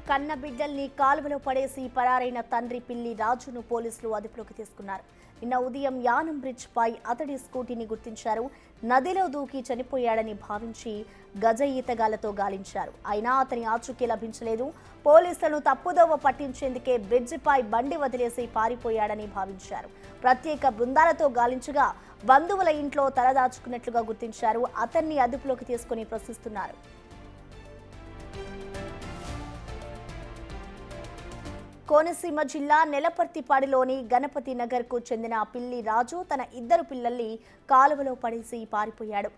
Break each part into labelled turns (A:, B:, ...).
A: కన్న బిడ్డల్ని కాలువలో పడేసి పరారైన తండ్రి పిల్లి రాజును పోలీసులు అదుపులోకి తీసుకున్నారు. నిన్న ఉదయం యానం బ్రిడ్జ్ పై అతడి స్కూటీని గుర్తించారు. నదిలో దూకి చనిపోయాడని భావించి గజ ఈతగాలతో గాలించారు. అయినా అతని ఆచూకీ లభించలేదు. పోలీసులను తప్పుదోవ పట్టించేందుకే బ్రిడ్జ్ పై బండి వదిలేసి పారిపోయాడని భావించారు. ప్రత్యేక బృందాలతో గాలించగా బంధువుల ఇంట్లో తలదాచుకున్నట్లుగా గుర్తించారు. అతన్ని అదుపులోకి తీసుకుని ప్రశ్నిస్తున్నారు. కోనసీమ జిల్లా నెలపర్తిపాడులోని గణపతి నగర్కు చెందిన పిల్లి రాజు తన ఇద్దరు పిల్లల్ని కాలువలో పడేసి పారిపోయాడు.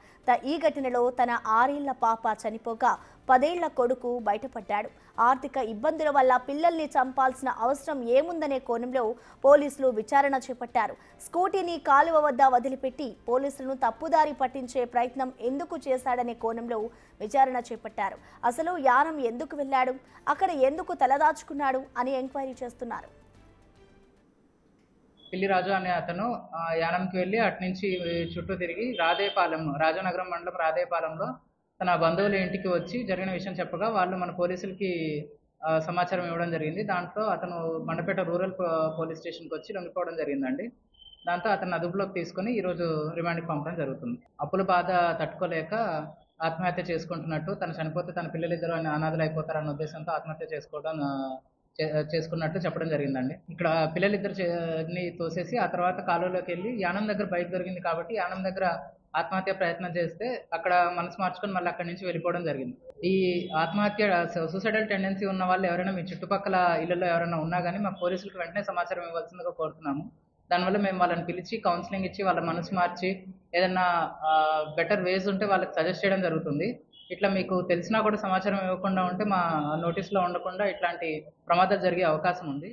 A: ఈ ఘటనలో తన 6 ఏళ్ల పాప చనిపోగా 10 ఏళ్ల కొడుకు బయటపడ్డాడు. ఆర్థిక ఇబ్బందుల వల్ల పిల్లల్ని చంపాల్సిన అవసరం ఏముందనే కోణంలో పోలీసులు విచారణ చేపట్టారు. స్కూటీని కాలువ వద్ద వదిలిపెట్టి పోలీసులను తప్పుదారి పట్టించే ప్రయత్నం ఎందుకు చేశాడనే కోణంలో విచారణ చేపట్టారు. అసలు యానం ఎందుకు వెళ్లాడు, అక్కడ ఎందుకు తలదాచుకున్నాడు అని ఎంక్వైరీ చేస్తున్నారు.
B: పిల్లిరాజు అనే అతను యానంకి వెళ్ళి అటు నుంచి చుట్టూ తిరిగి రాదేపాలెం, రాజానగరం మండలం రాదేపాలెంలో తన బంధువుల ఇంటికి వచ్చి జరిగిన విషయం చెప్పగా వాళ్ళు మన పోలీసులకి సమాచారం ఇవ్వడం జరిగింది. దాంట్లో అతను మండపేట రూరల్ పోలీస్ స్టేషన్కి వచ్చి లొంగిపోవడం జరిగిందండి. దాంతో అతను అదుపులోకి తీసుకుని ఈరోజు రిమాండ్కి పంపడం జరుగుతుంది. అప్పుల బాధ తట్టుకోలేక ఆత్మహత్య చేసుకుంటున్నట్టు, తను చనిపోతే తన పిల్లలిద్దరూ అనాథలు అయిపోతారన్న ఉద్దేశంతో ఆత్మహత్య చేసుకున్నట్టు చెప్పడం జరిగిందండి. ఇక్కడ పిల్లలిద్దరిని తోసేసి ఆ తర్వాత కాలువలోకి వెళ్ళి యానం దగ్గర బైక్ దొరికింది కాబట్టి యానం దగ్గర ఆత్మహత్య ప్రయత్నం చేస్తే అక్కడ మనసు మార్చుకొని మళ్ళీ అక్కడి నుంచి వెళ్ళిపోవడం జరిగింది. ఈ ఆత్మహత్య సూసైడల్ టెండెన్సీ ఉన్న వాళ్ళు ఎవరైనా మీ చుట్టుపక్కల ఇళ్లలో ఎవరైనా ఉన్నా కానీ మాకు పోలీసులకు వెంటనే సమాచారం ఇవ్వాల్సిందిగా కోరుతున్నాము. దానివల్ల మేము వాళ్ళని పిలిచి కౌన్సిలింగ్ ఇచ్చి వాళ్ళ మనసు మార్చి ఏదైనా బెటర్ వేస్ ఉంటే వాళ్ళకి సజెస్ట్ చేయడం జరుగుతుంది. ఇట్లా మీకు తెలిసినా కూడా సమాచారం ఇవ్వకుండా ఉంటే మా నోటీస్లో ఉండకుండా ఇట్లాంటి ప్రమాదాలు జరిగే అవకాశం ఉంది.